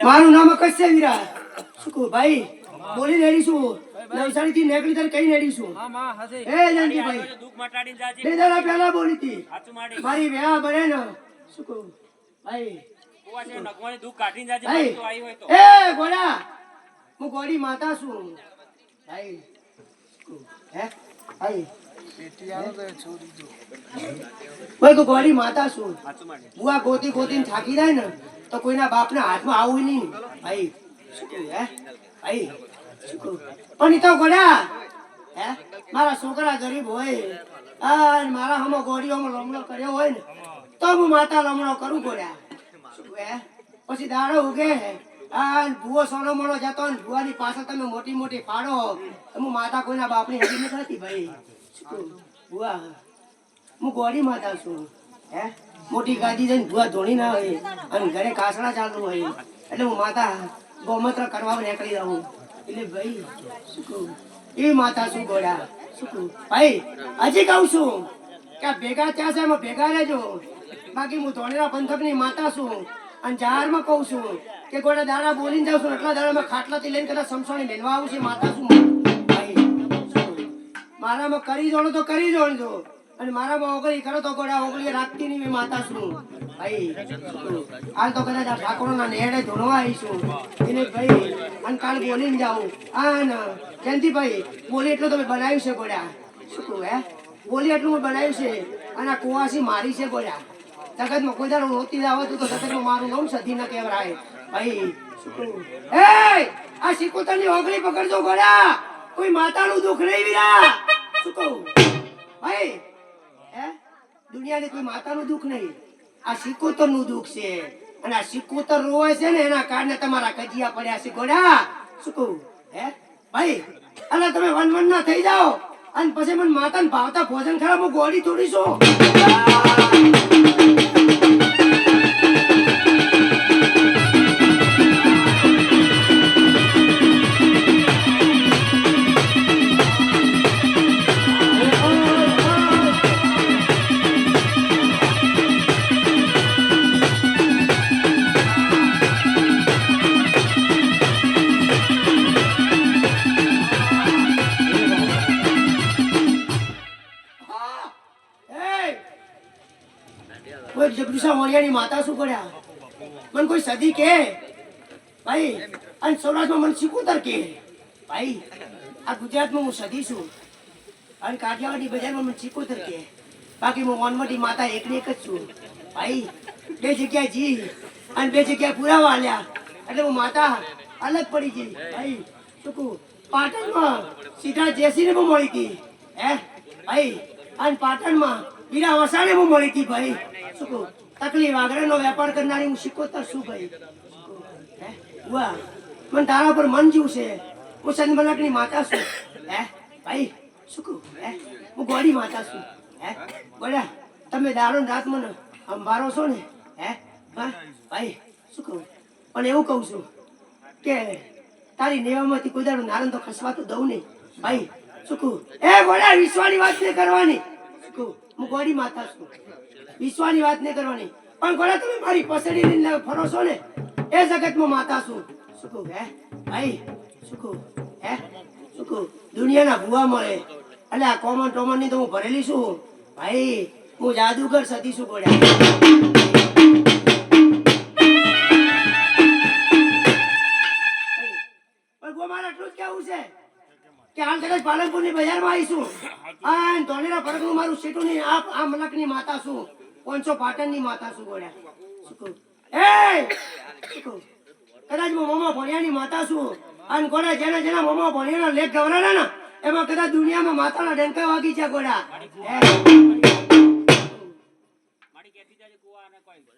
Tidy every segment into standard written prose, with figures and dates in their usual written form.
મારું નામ આકાશ છે વીરા. શું કહું ભાઈ? બોલી રેડી છું. નવસારી થી નીકળી તાર કઈ રેડી છું. એ જાનકી ભાઈ બે દાડા પહેલા બોલી હતી મારી વેા બને ને. શું કહું ભાઈ? એ ગોડા હું ગોડી માતા છું ભાઈ. હે ભાઈ કોઈ ગોડી માતા છું. બુઆ ગોતી ગોતીને થાકી જાય ને તો કોઈના બાપના હાથમાં આવું નહીં ભાઈ. શું કહ્યું? હે ભાઈ શું કહું? પણ ઈ તો ગોડા હે મારા છોકરા ગરીબ હોય અને મારા હમો ગોડીઓમાં લમણો કર્યો હોય ને તો હું માતા લમણો કરું ગોડા. શું કહું? હે પછી દાડો ઉગે અને ભૂવો સોનો મોનો જતો ને ભૂવાની પાછળ તમે મોટી મોટી ફાડો. હું માતા કોઈના બાપની હજી નથી થતી ભાઈ. શું કહું? ભૂવા હું ગોડી માતા છું. હે મોટી ગાદી જઈને ભૂવા ધોણી ના હોય અને ઘરે કાસડા ચાલુ હોય એટલે હું માતા ગૌમૂત્ર કરવા નીકળી જાઉં. એટલે ભાઈ શું કહું? એ માતા શું ગોડા. શું કહું ભાઈ? હજી કહું છું કે ભેગા ત્યાં છે એમાં ભેગા રહેજો. બાકી હું ધોળેરા પંથકની માતા છું અને જાહેરમાં કહું છું કે ગોડા દાડા બોલીને જાઉં છું એટલા દાડામાં ખાટલાથી લઈને કદાચ સમસોણી મેળવા આવું છે માતા છું ભાઈ. મારામાં કરી જોણો તો કરી જોણજો અને મારામાં ઓગળી કરો તો ગોડા ઓગળી રાખતી નહીં. મેં માતા છું ભાઈ. હાલ તો કદાચ આ ઠાકોરના નેહડે ધોણવા આવીશું એને ભાઈ અને કાલ બોલીને જાઉં. હા જયંતિભાઈ બોલી એટલું તમે બનાવ્યું છે ગોડા. શું કહું? હે બોલી એટલું મેં બનાવ્યું છે અને આ કુવાસી મારી છે ગોડા. જગતમાં કોઈ દાડો નહોતી આવતું તો જગતમાં મારું નામ સધી ન કહેવાય ભાઈ. શું કહું? એ આ સિકોતરની ઓગળી પકડજો ગોડા. કોઈ માતાનું દુઃખ નહીં વીરા. શું કહું ભાઈ? હે દુનિયાની કોઈ માતાનું દુઃખ નહીં. આ સિકોતરનું દુઃખ છે અને આ સિકોતર રોવાય છે ને એના કારણે તમારા કજિયા પડ્યા છે ગોડા. શું કહું? હે ભાઈ અલા તમે વન ના થઈ જાઓ અને પછી મને માતાને ભાવતા ભોજન ખરાબ હું ગોળી તોડીશું. માતા શું કર્યા મને કોઈ સદી કે ભાઈ અને સૌરાષ્ટ્રમાં મને સિકોતર કે ભાઈ. આ ગુજરાતમાં હું સદી છું અને કાઠિયાવાડી બજારમાં મને સિકોતર કે. બાકી હું વનવટી માતા એકની એક જ છું ભાઈ. બે જગ્યાએ જી અને બે જગ્યાએ પુરાવા આલ્યા એટલે હું માતા અલગ પડી ગઈ ભાઈ. શું કહું? પાટણમાં સીધા જેસીને હું મળી હતી. હે ભાઈ અને પાટણમાં હીરા વસાણે હું મળી હતી ભાઈ. શું કહું? તકલીફ આગળનો વેપાર કરનારી હું સિકોતર છું ભાઈ. હે વાહ મને તારા પર મન જીવ છે. હું સંતમલકની માતા છું. હે ભાઈ શું કહું? હે હું ગોડી માતા છું. હે ગોડા તમે દાડો રાત મને અંભારો છો ને. હે હા ભાઈ શું કહું? પણ એવું કહું છું કે તારી નેવામાંથી કોઈ દાડો નારણ તો ખસવા તો દઉં નહીં ભાઈ. શું કહું? એ ગોડા વિશ્વાની વાત નહીં કરવાની. શું કહું? હું ગોડી માતા છું. વિશ્વાની વાત નહીં કરવાની. પણ ગોડા તમે મારી પસડી લઈને ફરો છો ને એ જગતમાં માતા છું. શું કહું? હે ભાઈ શું કહું? હે શું કહું? દુનિયાના ભૂવા મળે એટલે આ કોમન ટોમન ની તો હું ભરેલી છું ભાઈ. હું જાદુગર સતી છું ગોડા. પણ મારે એટલું જ કેવું છે કે હાલ કદાચ પાલનપુરની બજારમાં આવીશું અને ધોળેરા ફરકનું મારું સીટું ની આ મલકની માતા છું. 500 પાટણની માતા છું ગોડા. શું કહું? એ શું કહું? કદાચ હું મોમો ભણ્યાની માતા છું અને ગોડા જેના જેના મોમો ભણ્યાના લેખ ગવરાના ને એમાં કદાચ દુનિયામાં માતાના ડંકા વાગી છે ગોડા.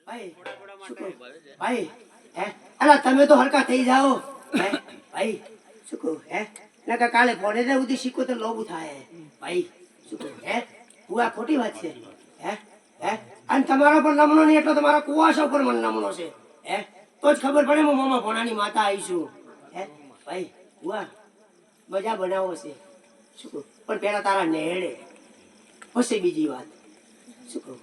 ભાઈ શું કહું? ભાઈ હે અલા તમે તો હરકા થઈ જાઓ. હે ભાઈ શું કહું? હે નકા કાલે ભોડે ને ઉધી સિકોતર લોબું થાય ભાઈ. શું કહું? હે બુઆ ખોટી વાત છે. હે હે અને તમારો પણ નમણો નહીં એટલો તમારા કુવાસા ઉપર મને નમણો છે. હે તો જ ખબર પડે હું મામા ભોણાની માતા આવીશું. હે ભાઈ બુઆ મજા બનાવો છે. શું કહું? પણ પેલા તારા નેહડે પછી બીજી વાત. શું કહું?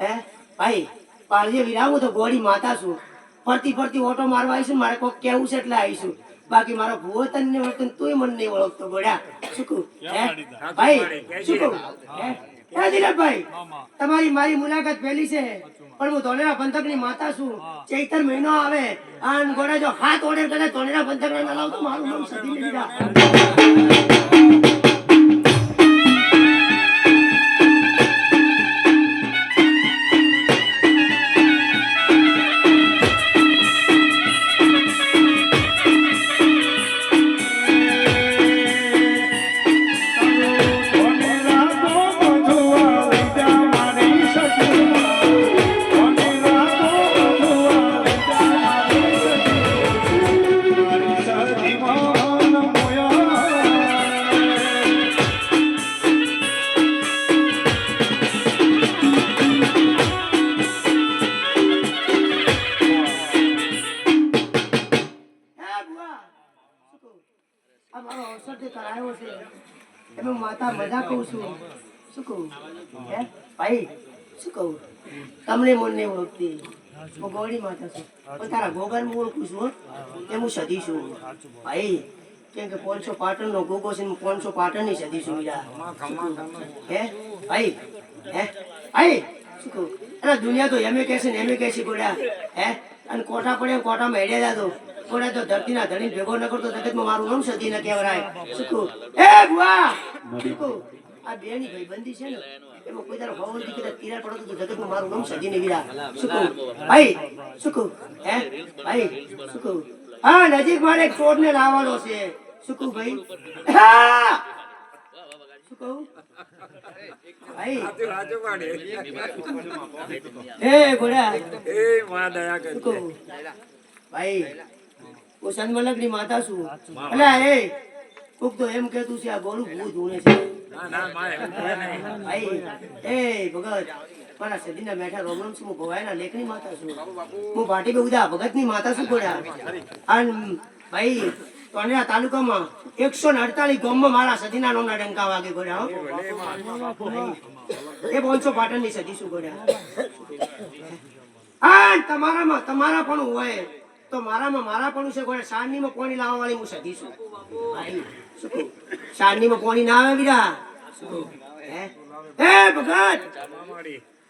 હે ભાઈ પાળજે વિરાવું તો ગોળી માતા છું ફરતી ફરતી ઓટો મારવા આવીશું મારે કોક કેવું છે એટલે આવીશું બાકી મારો ભૂવો તને ઓળખતો તુંય મને નહીં ઓળખતો ગોડા શું કહું હે ભાઈ શું કહું હે દિલીપભાઈ તમારી મારી મુલાકાત પહેલી છે પણ હું ધોલેરા પંથકની માતા છું ચૈતર મહિનો આવે આન ગોડા જો હાથ ઓર્ડર કરે ધોલેરા પંથક ના લાવ તો મારું નામ સદી લીધા માતા મજા કહું છું શું કહું હે ભાઈ શું કહું તમને મને નહીં ઓળખતી હું ગોળી માતા છું પણ તારા ગોગલ હું ઓળખું છું એ હું સદી છું ભાઈ કેમ કે 500 પાટણનો ગોગો છે 500 પાટણની સદી છું હે ભાઈ હે ભાઈ શું કહું અરે દુનિયા તો એમે કહેશે ને એમે કહેશે ગોળ્યા હે અને કોઠા પડે કોઠામાં હેડ્યા જાતો કોડા તો ધરતીના ધણી ભેગો ન કરતો જગતમાં મારું નામ સદી ન કહેવાય શું કહું એ બુઆ શું કહું આ બેની ભાઈબંધી છે ને એમાં કોઈ તારો ભવન દીકરા તિરાડ પડતો તો જગતમાં મારું નામ સદી ને વીરા શું કહું ભાઈ શું કહું હે ભાઈ શું કહું હા નજીક મારે એક ચોરને લાવવાનો છે શું કહું ભાઈ શું કહું ભાઈ એ ગોડા એ માં દયા કર શું કહું ભાઈ હું સનમલક ની માતા છું અલા એ કોક તો એમ કહેતું છે આ ગોળું ભૂત ઉણે છે ભાઈ એ ભગત મારા સદીના બેઠા રોમરમ છું હું ભવાયના લેખની માતા છું હું પાટી બે ઉદા ભગતની માતા છું ગોડા અને ભાઈ તોનેરા તાલુકામાં 148 ગામમાં મારા સદીના નામના ડંકા વાગે ગોડા એ 500 પાટણની સદી છું ગોડા આ તમારા પણ હોય તો મારા પણ છે ગોડા સારનીમાં પાણી લાવવા વાળી હું સદી છું ભાઈ શું કહું સારનીમાં પાણી ના આવે બીરા શું કહું હે ભગત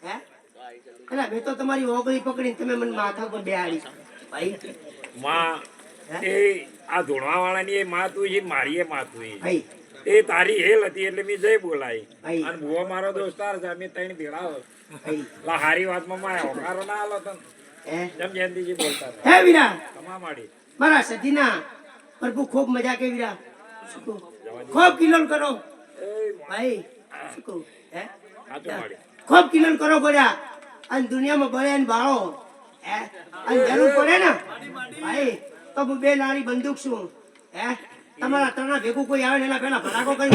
હે અલા મેં તો તમારી ઓગળી પકડીને તમે મને માથા પર બેહાડી ભાઈ માં એ આ ધોણવા વાળાની એ માં તું છે મારી એ માં તું ભાઈ એ તારી હેલ હતી એટલે મેં જય બોલાઈ અને ભુવા મારો દોસ્તાર છે અમે ત્રણ ભેળા લા હારી વાતમાં માં હોકારો ના આલો તન જેમ જયંતિજી બોલતા હે વીરા તમા માડી મારા સદીના પ્રભુ ખૂબ મજા કે વીરા ખૂબ કિલોલ કરો ભાઈ શું કહું હે ખૂબ કિલોલ કરો ગોડા અને દુનિયામાં બળે ને બાળો હે અને જરૂર પડે ને ભાઈ તો હું 2 લારી બંદૂક છું હે તમારા ત્રણા ભેગું કોઈ આવે ને એના પહેલા ભડાકો કરી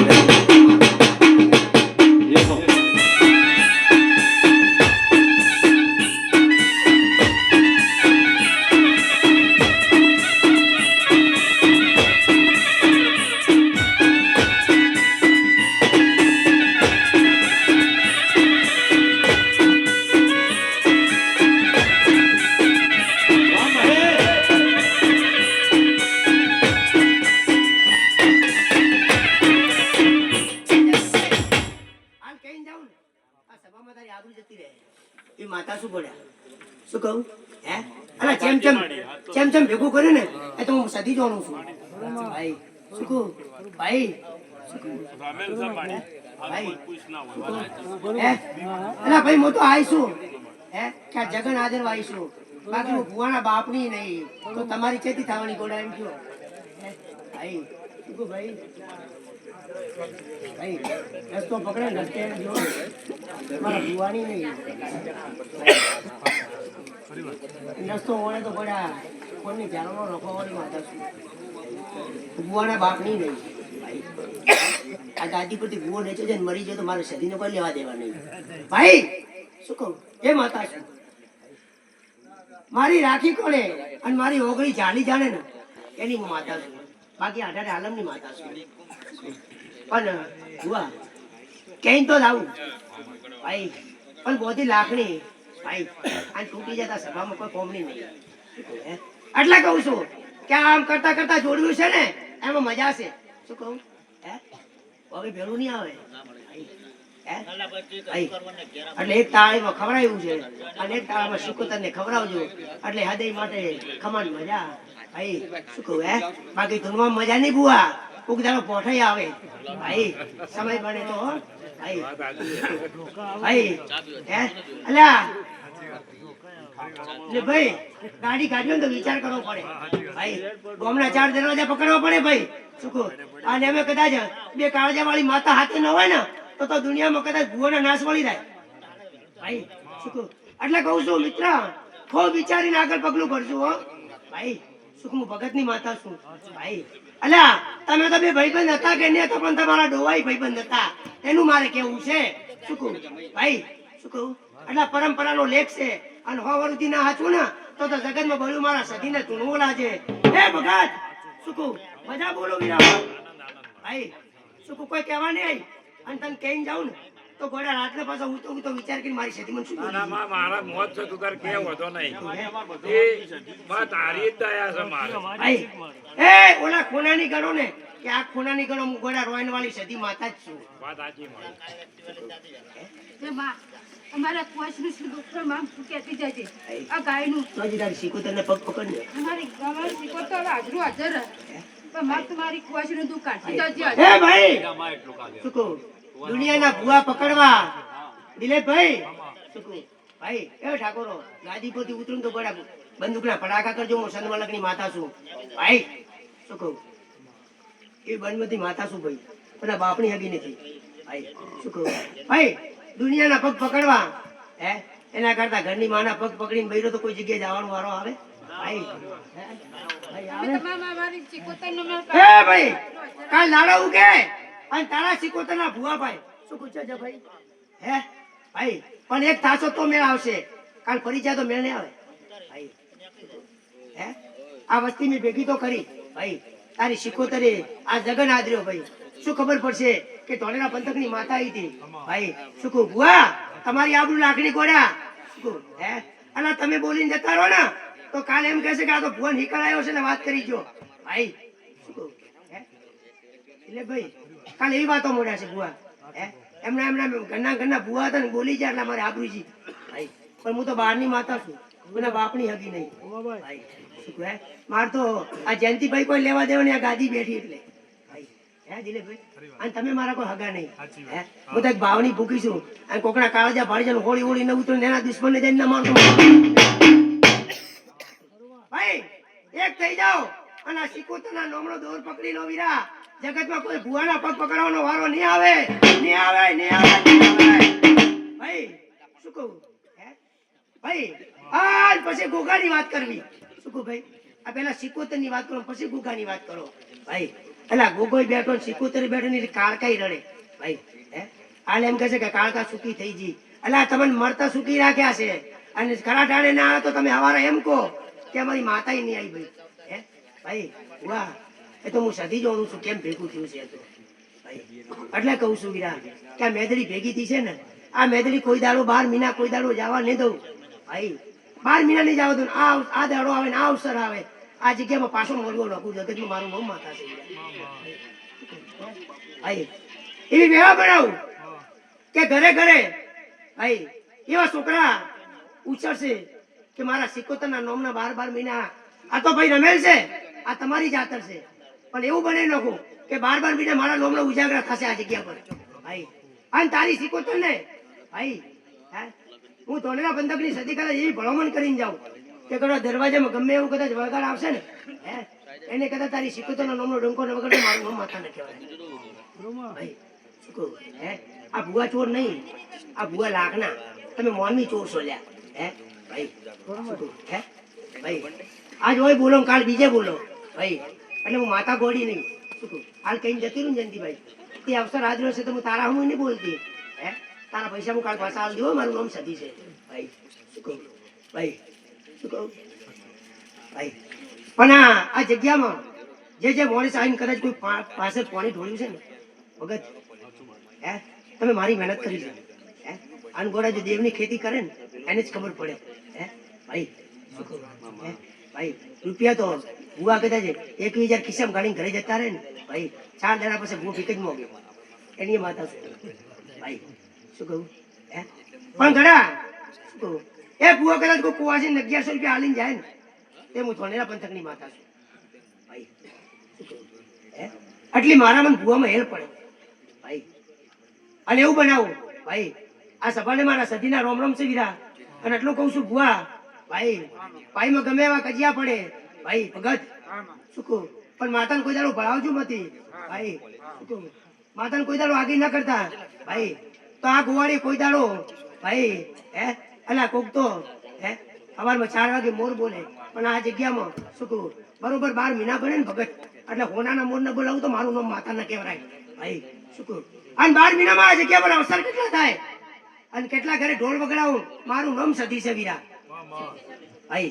માતા શું બોલ્યા શું કહું હે અરે ચેમ ભેગું કર્યું ને એ તો હું સદી જોવાનું છું ભાઈ શું કહું ભાઈ શું કહું ભાઈ અલા ભાઈ હું તો આવીશું હે કે જગન હાજર આવીશું બાકી હું ભુવાના બાપની નહીં તો તમારી ચેતી થવાની ગોડા એમ કયો ભાઈ શું કહું ભાઈ ભાઈ રસ્તો પકડે રસ્તે જો મારા ભુવાની નહીં રસ્તો વળે તો પડ્યા કોની જાણવાનો રખવાની માતા છું ભુવાના બાપની નહીં ભાઈ આ દાદી પરથી ભુવો નીચે જઈને મરી જાય તો મારે સદીને કોઈ લેવા દેવા નહીં ભાઈ શું કહું એ માતા છું મારી રાખી કોને અને મારી ઓગળી જાણી જાણે ને એની હું માતા છું બાકી 18 આલમની માતા છું પણ ભુવા ક્યાંય તો લાવું ભાઈ પણ બધી લાકડી ભાઈ આ તૂટી જતા સભામાં કોઈ કોમની નહીં એટલે કહું છું કે આમ કરતા કરતા જોડ્યું છે ને એમાં મજા છે. શું કહું હે હવે ભેળું નહીં આવે. એટલે એક તાળીમાં ખવડાવ્યું છે અને એક તાળીમાં સિકોતર ને ખવડાવજો એટલે હૃદય માટે ખમણ મજા. ભાઈ શું કહું હે બાકી ધૂનમાં મજા નહીં બુઆ કોક દાડો પોઠાઈ આવે ભાઈ સમય બને તો ભાઈ ભાઈ હે અલ્યા ને ભાઈ ગાડી કાઢ્યો ને તો વિચાર કરવો પડે ભાઈ. ગામના 4 દરવાજા પકડવા પડે ભાઈ. શું કહું અને અમે કદાચ બે કાળજા વાળી માતા હાથે ન હોય ને તો દુનિયામાં કદાચ ભૂવાનો નાશ મળી જાય ભાઈ. શું કહું એટલે કહું છું મિત્ર ખૂબ વિચારીને આગળ પગલું ભરશું હો ભાઈ. શું હું ભગતની માતા છું ભાઈ. અલ્યા તમે તો બે ભાઈબંધ હતા કે નહીં હતા પણ તમારા ડોવાઈ ભાઈબંધ હતા એનું મારે કેવું છે. શું કહું ભાઈ શું કહું એટલે પરંપરાનો લેખ છે અને 100 વર્ષથી ના હાચું ને તો જગતમાં બોલ્યું મારા સધીને તુણવલા છે. હે ભગત શું કહું મજા બોલો વીરા ભાઈ. શું કહું કોઈ કહેવા નહીં આવી અને તને કહીને જાઉં ને તો ગોડા રાત્રે પાછો હું તો વિચાર કરીને મારી સધી મને શું ના, ના, મારા મોત છે તું તાર કે વધો નહીં એ તારી જ દયા છે મારે ભાઈ. એ ઓલા ખોનાની ગણો ને કે આ ખોનાની ગણો હું ગોડા રોયન વાળી સધી માતા જ છું. વાત સાચી મારી. અમારા કોચનું શું ડોક્ટર માં કહેતી જજે આ ગાયનું તો હજી તારી સિકોતરને પગ પકડ ને. અમારી ગામમાં શીખવતો હાજરું હાજર પણ મારે તમારી કોચનું દુકાન જજે હે ભાઈ શું કહું દુનિયાના ભૂવા પકડવા દિલીપભાઈ શું કહું ભાઈ. એ ઠાકોરો ગાદી પરથી ઉતરું તો ગોડા બંદૂકના ફટાકા કરજો હું સનવાલકની માતા છું ભાઈ. શું કહું એ બનમતી માતા છું ભાઈ પણ આ બાપની હગી નથી ભાઈ. શું કહું ભાઈ દુનિયાના પગ પકડવા હે એના કરતા ઘરની માના પગ પકડીને બૈરો તો કોઈ જગ્યાએ જવાનો વારો આવે ભાઈ. અમારી શીખવતો હે ભાઈ કાલ લાડો ઉગે અને તારા સિકોતરના ભુવા ભાઈ શું પૂછે છે ભાઈ હે ભાઈ પણ એક થાસો તો મેળ આવશે કાલ ફરી જાય તો મેળ નહીં આવે ભાઈ. હે આ વસ્તી મેં ભેગી તો કરી ભાઈ. તારી સિકોતરે આ જગન આદર્યો ભાઈ. શું ખબર પડશે કે ધોળેરા પંથકની માતા આવી હતી ભાઈ. શું કહું ભુવા તમારી આબરૂ લાકડી ગોળ્યા. શું કહું હે અને તમે બોલીને જતા રહો ને તો કાલે એમ કહેશે કે આ તો ભુવન હિકળાયો છે ને વાત કરી જો ભાઈ. શું કહું હે એટલે ભાઈ કાલે એવી વાતો મળ્યા છે ભુવા હે એમના ઘરના ભુવા હતા ને બોલી જાય એટલે મારે આબરૂજી ભાઈ. પણ હું તો બહારની માતા છું મને બાપની હગી નહીં ભાઈ. શું કહે માર તો આ જયંતિભાઈ કોઈ લેવા દેવા ને આ ગાદી બેઠી એટલે ભાઈ. હે દિલીપભાઈ અને તમે મારા કોઈ હગા નહીં હે હું તો એક ભાવની ભૂખી છું અને કોકના કાળજા ભાડી જાય હોળી હોળી ન ઉતરે એના દુશ્મનને જઈને ના મારતો ભાઈ. એક થઈ જાઓ અને આ સિકોતરના નોમનો દોર પકડી લો વીરા. જગતમાં કોઈ ભુવાના પગ પકડવાનો વારો નહીં આવે નહીં આવે નહીં આવે ભાઈ. શું કહું હે ભાઈ આજ પછી ગોગાની વાત કરવી. શું કહું ભાઈ આ પેલા સિકોતરની વાત કરો પછી ગોગાની વાત કરો ભાઈ. એટલે ગોગોય બેઠો ને સિકોતર બેઠો ને કાળકાઈ રડે ભાઈ. હે હાલ એમ કહે છે કે કાળકા સુકી થઈ જી એટલે તમને મળતા સુકી રાખ્યા છે અને ખરા ટાણે ના આવે તો તમે હવારે એમ કહો કે અમારી માતા નહીં આવી ભાઈ. હે ભાઈ વાહ એ તો હું સધી જોઉં છું કેમ ભેગું થયું છે તો ભાઈ. એટલે કહું છું વીરા કે આ મેદડી ભેગી થઈ છે ને આ મેદડી કોઈ દાડો 12 મહિના કોઈ દાડો જવા નહીં દઉં ભાઈ. 12 મહિના નહીં જવા દઉં. આ દાડો આવે ને આ અવસર આવે આ જગ્યામાં પાછો મળવો લખું જગતમાં મારું બહુ માતા છે ભાઈ. એવી વેળા બનાવું કે ઘરે ઘરે ભાઈ એવા છોકરા ઉછળશે કે મારા સિકોતરના નોમના 12 મહિના આ તો ભાઈ રમેલ છે આ તમારી જાતર છે પણ એવું બને નાખું કે 12 મહિના મારા નોમનો ઉજાગરા થશે આ જગ્યા પર ભાઈ. અને તારી સિકોતર ને ભાઈ હું ધોળેરા બંધકની સદી કદાચ એવી ભલામણ કરીને જાઉં કે કદાચ દરવાજામાં ગમે એવું કદાચ વળગાડ આવશે ને હે એને કદાચ તારી સિકોતરના નોમનો ડંકો ને વગર મારું નામ માથા ને કહેવાય ભાઈ. શું કહું હે આ ભુવા ચોર નહીં આ ભુવા લાખના તમે મોનની ચોર છો લ્યા હે ભાઈ. હે ભાઈ આજ હોય બોલો કાલ બીજે બોલો ભાઈ. એટલે હું માતા ગોળી નહીં. શું કહું હાલ કહીને જતી રહું જયંતિભાઈ તે અવસર હાજર છે તો હું તારા હું નહીં બોલતી હે તારા પૈસા હું કાલ પાછા હાલ દેવો મારું નામ સધી છે ભાઈ. શું કહું ભાઈ. શું કહું ભાઈ પણ આ જગ્યામાં જે મોડી આવીને કદાચ કોઈ પાસે પાણી ઢોળ્યું છે ને ભગત હે તમે મારી મહેનત કરી છે હે અનગોડા જે દેવની ખેતી કરે ને એને જ ખબર પડે હે ભાઈ. શું કહું હે ભાઈ રૂપિયા તો ભૂવા કદાચ 21,000 ખિસ્સામાં ગાડીને ઘરે જતા રહે ને ભાઈ 4 દાડા પછી ભૂ ફીક જ મોગે એની માતા છે ભાઈ શું કહું હે પણ ઘડા શું કહું એ ભૂવા કદાચ કોઈ કુવાસી 1100 રૂપિયા હાલીને જાય ને તે હું ધોનેરા પંથકની માતા છું ભાઈ શું કહું હે આટલી મારા મને ભૂવામાં હેલ્પ પડે ભાઈ અને એવું બનાવું ભાઈ આ સભાને મારા સતીના રોમ રોમ છે વીરા અને એટલું કહું છું ભુવા ભાઈ ભાઈમાં ગમે એવા કજિયા પડે ભાઈ ભગત શું કહું પણ માતાને કોઈ દાડો ભણાવજો મતી ભાઈ શું કહું માતાને કોઈ દાડો આગળ ના કરતા ભાઈ તો આ ગોવાળી કોઈ દાડો ભાઈ હે અલા કોક તો હે સવારમાં 4 વાગે મોર બોલે પણ આ જગ્યામાં શું કહું બરોબર 12 મહિના ભણે ને ભગત એટલે હોનાના મોર ને બોલાવું તો મારું નામ માતા ના કહેવાય ભાઈ શું કહું અને 12 મહિનામાં આ જગ્યા પર અવસર કેટલા થાય અને કેટલા ઘરે ઢોલ વગડાવું મારું નામ સતી છે વીરા ભાઈ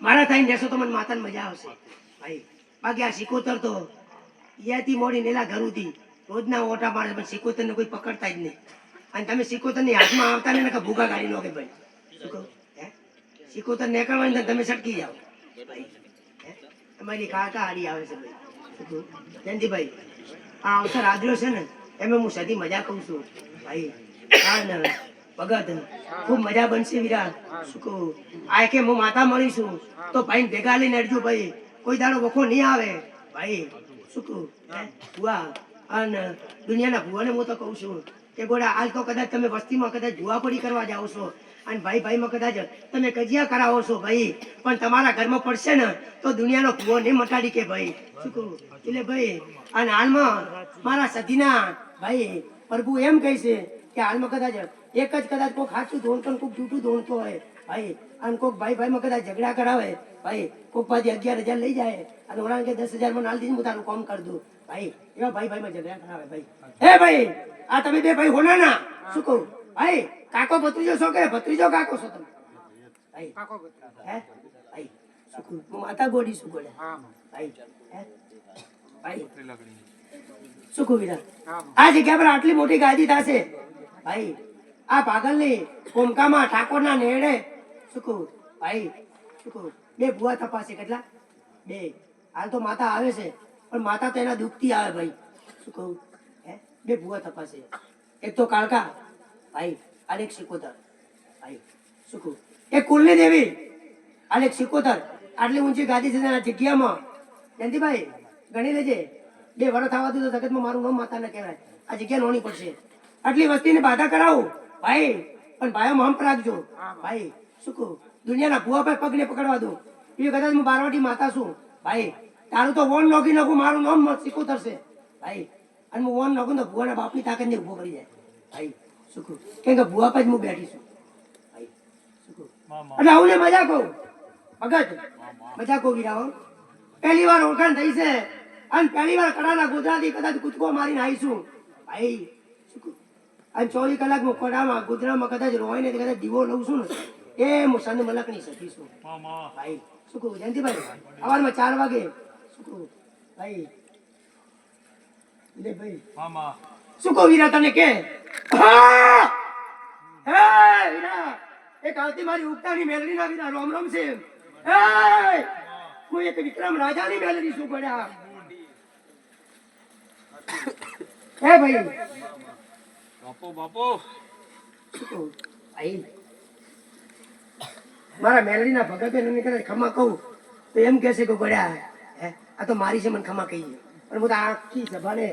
મારા થઈને જશો તો મને માતાને મજા આવશે ભાઈ બાકી આ સિકોતર તો યાથી મોડી નેલા ઘરુંથી રોજના ઓટા મારે પણ સિકોતર ને કોઈ પકડતા જ નહીં અને તમે સિકોતર ની હાથમાં આવતા ને ભૂખા કાઢી નો કે ભાઈ શું કહું હે સિકોતર નીકળવાની તમે સટકી જાઓ ભાઈ તમારી કાકા હાડી આવે છે ભાઈ શું કહું જયંતિભાઈ આ અવસર આદર્યો છે ને એમાં હું સદી મજા કહું છું ભાઈ ભગત ખૂબ મજા બનશે વીરા શું કહું આ કે હું માતા મળીશું તો ભાઈ ભેગા લઈને અડજો ભાઈ કોઈ દાડો વખો નહીં આવે ભાઈ શું કહું ભુવા અને દુનિયાના ભુવાને હું તો કહું છું કે ગોડા હાલ તો કદાચ તમે વસ્તીમાં કદાચ જુવાપડી કરવા જાઓ છો અને ભાઈ ભાઈમાં કદાચ તમે કજિયા કરાવો છો ભાઈ પણ તમારા ઘરમાં પડશે ને તો દુનિયાનો ભુવો નહીં મટાડી કે ભાઈ શું કહું એટલે ભાઈ અને હાલમાં મારા સતીના ભાઈ પ્રભુ એમ કહે છે કે હાલમાં કદાચ એક જ કદાચ કોઈક સાચું ધોણતો ને કોઈક જૂઠું ધોણતો હોય ભાઈ અને કોઈક ભાઈ ભાઈમાં કદાચ ઝઘડા કરાવે ભાઈ કોઈક પાછી 11,000 લઈ જાય અને ઓળાને કે 10,000 માં નાલ દીધું હું તારું કામ કરી દઉં ભાઈ એવા ભાઈ ભાઈમાં ઝઘડા કરાવે ભાઈ હે ભાઈ આ તમે બે ભાઈ હોના ના શું કહું ભાઈ કાકો ભત્રીજો છો કે ભત્રીજો કાકો છો તમે ભાઈ હે ભાઈ શું કહું હું માતા ગોડી શું ગોડે ભાઈ હે ભાઈ શું કહું વીરા આ જગ્યા પર આટલી મોટી ગાદી થશે ભાઈ આ પાગલની કોમકામાં ઠાકોરના નેડે શું કહું ભાઈ શું કહું બે ભુવા તપાસે કેટલા બે હાલ તો માતા આવે છે પણ માતા તો એના દુઃખથી આવે ભાઈ શું કહું હે બે ભુવા તપાસે એક તો કાળકા ભાઈ આલેખ સિકોતર ભાઈ શું કહું એક કુલની દેવી આલેખ સિકોતર આટલી ઊંચી ગાદી છે તેના જગ્યામાં જયંતિભાઈ ગણી લેજે 2 વર્ષ થવા દઉં તો જગતમાં મારું નામ માતા ન કહેવાય આ જગ્યા નોની પડશે આટલી વસ્તીને બાધા કરાવું ભાઈ પણ ભાઈઓ હંપ રાખજો ભાઈ શું કહું દુનિયાના ભુવા પર પગને પકડવા દો એ કદાચ હું બારવાટી માતા છું ભાઈ તારું તો વોન નોખી નાખું મારું નામ સિકોતર છે ભાઈ અને હું વોન નાખું તો ભુવાના બાપની તાકાતને ઉભો કરી જાય ભાઈ શું કહું કેમ કે ભુવા પર જ હું બેઠી છું ભાઈ શું કહું એટલે આવું ને મજા કહું ભગત મજા કહું વીરાઓ પહેલી વાર ઓળખાણ થઈ છે અને પહેલી વાર કડાના ગુજરાતી કદાચ કૂદકો મારીને આવીશું ભાઈ શું કહું અને 24 કલાક હું કડામાં ગુજરાતમાં કદાચ રોઈને કદાચ દીવો લઉં છું ને એ હું સંત મલકની સતી છું ભાઈ શું કહું જયંતિભાઈ સવારમાં 4 વાગે શું કહું ભાઈ ભાઈ શું કહું વીરા તને કે વીરા એક આવતી મારી ઉગતાની મેલડી ના વીરા રોમ રોમ છે હું એક વિક્રમ રાજાની મેલડી શું પડ્યા હે ભાઈ બાપો શું કહું ભાઈ મારા મેલડીના ભગતે એને કદાચ ખમા કહું તો એમ કહેશે કે ગોળ્યા હે આ તો મારી છે મને ખમા કહી પણ હું તો આખી સભાને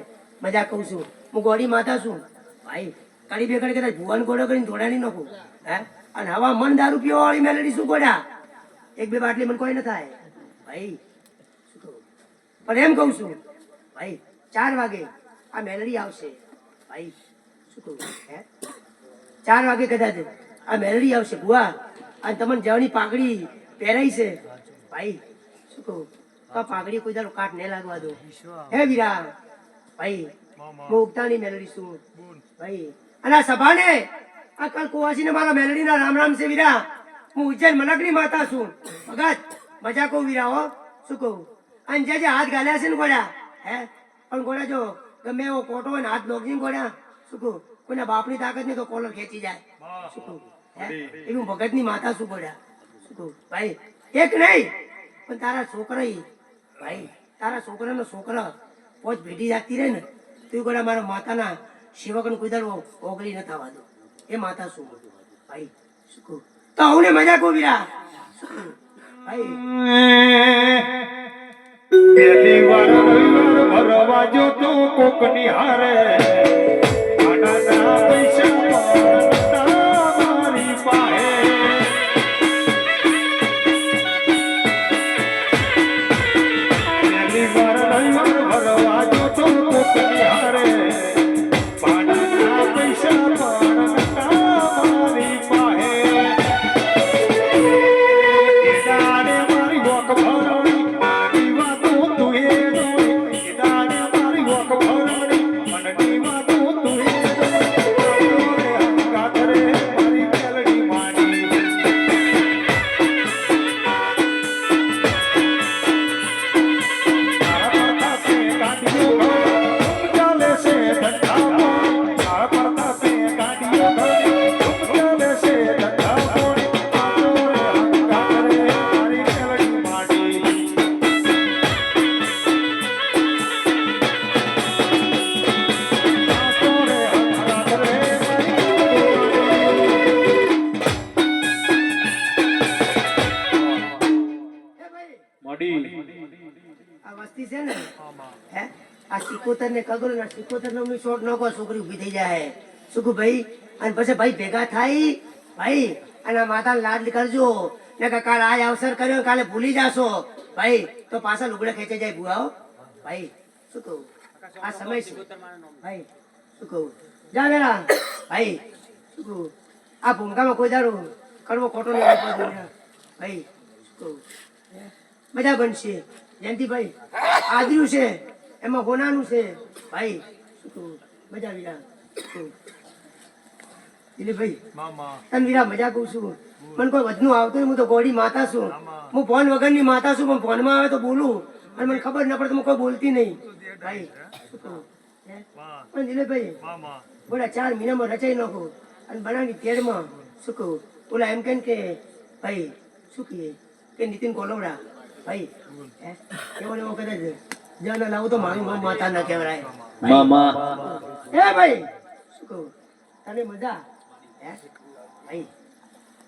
મજા કહું છું હું ગોળી માતા છું ભાઈ કાળી બે કાળી કદાચ ભુવાન ગોળો કરીને ધોડાની નાખું હે અને હવા મન દારૂ પીવા વાળી મેલડી શું ગોળ્યા 1-2 બાટલી મને કોઈ ન થાય ભાઈ શું કહું પણ એમ કહું છું ભાઈ 4 વાગે આ મેલડી આવશે ભાઈ શું કહું હે 4 વાગે કદાચ આ મેલડી આવશે ભુવા અને તમને જવાની પાઘડી પહેરાઈ છે ભાઈ શું કહું તો પાઘડી કોઈ દાડો કાટ ન લાગવા દો હે વીરા ભાઈ હું ઉગતાની મેલડી છું ભાઈ અને આ સભાને આ કાલ કુવાસીને મારા મેલડીના રામ રામ છે વીરા હું ઉજ્જૈન મનકની માતા છું ભગત મજા કહું વીરા હો શું કહું અને જે હાથ ગાલ્યા છે ને ગોળ્યા હે પણ ગોળ્યા જો ગમે એવો કોટો હોય ને હાથ લોગી ગોળ્યા શું કહું કોઈના બાપની તાકાત નહીં તો કોલર ખેંચી જાય શું કહું એવું ભગતની માતા શું પડ્યા શું કહું ભાઈ એક નહીં પણ તારા છોકરા ભાઈ તારા છોકરાનો છોકરા પોચ ભેટી જાગતી રહે ને તું ગોડા મારા માતાના સેવકને કોઈ દાડો ઓગળી ન થવા દો એ માતા શું ભાઈ શું કહું તો હું ને મજા કહું વીરા ભાઈ પહેલી વાર રવિવાર ભરવા જો તું કોક નિહારે આનાના પૈસા મારી પાસે પહેલી વાર રવિવાર ભરવા જો તું કોક નિહારે આનાના પૈસા મારી પાસે એ દાડે મારી વોક ભરણી આ વસ્તી છે ને હે આ સિકોતર ને કગરો ને સિકોતર નો શોટ નકો છોકરી ઉભી થઈ જાય સુકુ ભાઈ અને પછી ભાઈ ભેગા થાય ભાઈ અને માતા લાડ કરજો ને કે કાલ આ અવસર કર્યો કાલે ભૂલી જાશો ભાઈ તો પાછા લુગડા ખેંચાઈ જાય ભુઆઓ ભાઈ શું કહું આ સમય છે ભાઈ શું કહું જા વેલા ભાઈ શું કહું આ ભૂંગામાં કોઈ દારૂ કરવો ખોટો નહીં ભાઈ શું કહું મજા બનશે જયંતિભાઈ આદર્યું છે એમાં હોનાનું છે ભાઈ શું કહું મજા વીરા દિલીપભાઈ તને વીરા મજા કહું છું મને કોઈ વધનું આવતું હું તો ગોળી માતા છું હું ફોન વગરની માતા છું પણ ફોનમાં આવે તો બોલું અને મને ખબર ન પડે તો હું કોઈ બોલતી નહીં ભાઈ શું કહું પણ દિલીપભાઈ બોલા 4 મહિનામાં રચાઈ નાખો અને બનાવી તેડમાં શું કહું બોલા એમ કે ભાઈ શું કહીએ કે નીતિન કોલોવડા ભાઈ એવો એવો કદાચ જન લાવું તો મારી માતા ના કહેવાય મામા એ ભાઈ શું કહું તને મજા હે ભાઈ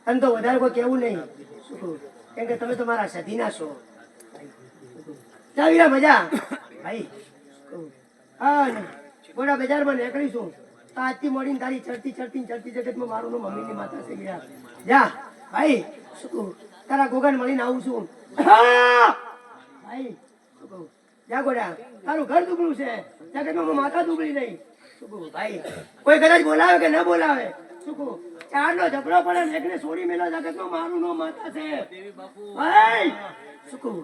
તને તો વધારે કોઈ કેવું નહીં શું કહું કેમ કે તમે તો મારા સધીના છો ચાવીરા મજા ભાઈ શું કહું હા ને ગોડા બજારમાં નીકળીશું તો આજથી મળીને તારી ચડતી જગતમાં મારું નો મમ્મીની માતા છે ગયા જા ભાઈ શું કહું તારા ગોગન મળીને આવું છું ભાઈ શું કહું જા ગોડા તારું ઘર દુબળું છે જગતમાં માતા દુબળી નહીં શું કહું ભાઈ કોઈ કદાચ બોલાવે કે ન બોલાવે શું કહું 4 નો ઝઘડો પડે ને એકને છોડી મેલો જગતમાં મારું નો માતા છે ભાઈ શું કહું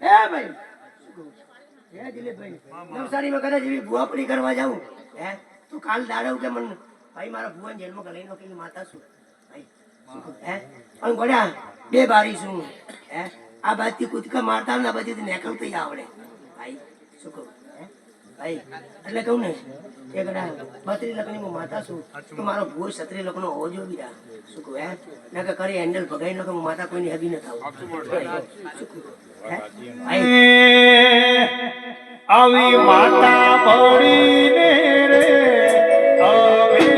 હે ભાઈ શું કહું હે દિલીપભાઈ નવસારીમાં કદાચ એવી ભુવાપડી કરવા જાઉં હે તો કાલ દાડે કે મને ભાઈ મારા ભુવન જેલમાં લઈ નો કે માતા છું ભાઈ શું કહું હે પણ ગોડા 2 બારી છું હે આ બાજથી કૂદકા મારતા ને આ બાજુથી નીકળતી આવડે ભાઈ શું કહું ભાઈ એટલે કહું ને કે ગડા 32 લાખની હું માતા છું તો મારો ભૂવો 36 લાખનો હોવો જોઈએ બીજા શું કહું હે ના કે કરી હેન્ડલ ભગાઈ નો કે હું માતા કોઈની હગી ન થાવ શું કહું હે આવી માતા પડીને રે હવે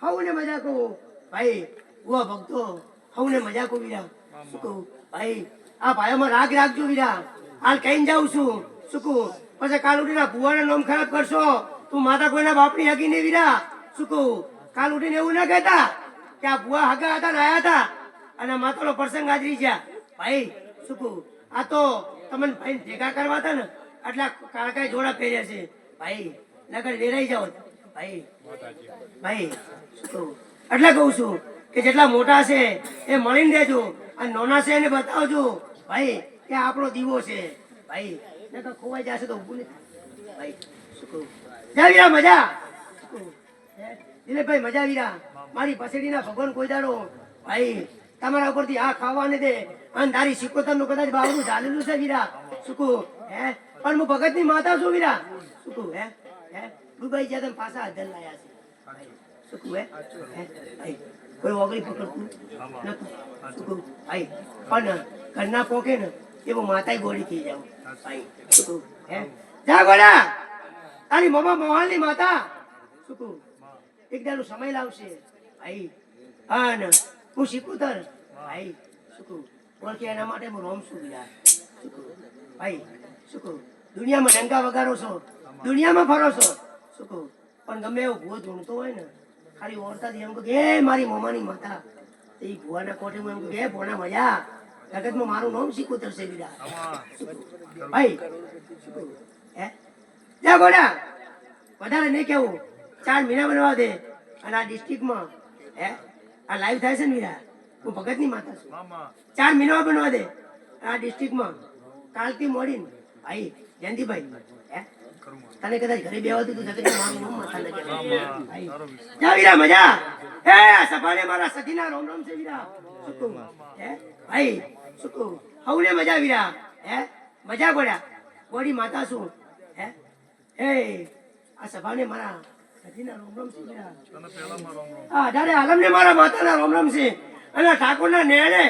હવને મજા કહું ભાઈ ઉવા ભક્તો હવને મજા કહું વીરા શું કહું ભાઈ આ ભાઈઓમાં રાગ રાખજો વીરા હાલ કહીને જાઉં છું શું કહું પછી કાલ ઉઠીને ભુવાના નામ ખરાબ કરશો તું માતા કોઈના બાપની હગી નહીં વીરા શું કહું કાલ ઉઠીને એવું ના કહેતા કે આ ભુવા હગા હતા ને આયા હતા અને માતાનો પ્રસંગ હાજરી છે ભાઈ શું કહું આ તો તમને ભાઈ ભેગા કરવા હતા ને આટલા કાળકા જોડા પહેર્યા છે ભાઈ નગર વેરાઈ જાઓ ભાઈ ભાઈ શું કહું એટલે કહું છું કે જેટલા મોટા છે એ મળીને દેજો અને નાના છે એને બતાવજો ભાઈ કે આપણો દીવો છે ભાઈ નકર ખોવાઈ જશે તો ઊભું નહીં થાય. ભાઈ શું કહું જા વીરા મજા શું કહું દિલીપભાઈ મજા વીરા મારી પસેડીના ભગવાન કોઈ દાડો ભાઈ તમારા ઉપરથી આ ખાવાને દે અને તારી સિકોતરનું કદાચ બાવરું ચાલેલું છે વીરા શું કહું પણ હું ભગતની માતા છું વીરા શું કહું ડુબાઈ ગયા તમે પાછા હાજર લાયા છે શું કહું ભાઈ કોઈ ઓગળી પકડતું નતું શું કહું ભાઈ પણ ઘરના પોકે ને એવો માતાય ગોળી થઈ જાવ ભાઈ શું કહું જા ગોળા તારી મમ્મા મોહાલની માતા શું કહું એક દાડો સમય લાવશે ભાઈ અને હું શીખુતર ભાઈ શું કહું ઓળખે એના માટે હું રોમ છું યાર શું કહું ભાઈ શું કહું દુનિયામાં ડંકા વગાડો છો દુનિયામાં ફરો છો શું કહું પણ ગમે એવો ભૂવો ધૂણતો હોય ને ખાલી ઓળતાથી એમ કહું કે એ મારી મમ્માની માતા એ ભુવાના કોઠે હું એમ કહું કે ભોના મજા જગતમાં મારું નામ શીખુતર છે બીરા ભાઈ શું કહું જા ગોડા વધારે નહીં કેવું 4 મહિના બનવા દે અને આ ડિસ્ટ્રિક્ટમાં આ લાઈવ થાય છે ને વીરા હું ભગતની માતા છું 4 મહિના બનવા દે આ ડિસ્ટ્રિક્ટમાં કાલથી મોડીને ભાઈ જયંતિભાઈ તને કદાચ ઘરે બેવાતું તું જગત મારું નામ માથા ન કહેવાય. જા વીરા મજા સફાને મારા સખીના રોમ રોમ છે વીરા શું કહું ભાઈ શું કહું હવને મજા વીરા મજા ગોડા ગોડી માતા છું આ સભાને મારા સખીના રોમ રોમ છે વીરા હા દાદા આલમને મારા માતાના રોમ રોમ છે અને ઠાકોરના નેણે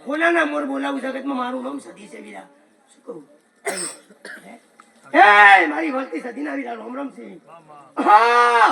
કોનાના મોર બોલાવું જગતમાં મારું નામ સધી છે વીરા શું કહું મારી વળતી સધીના વીરા રોમ રોમ છે હા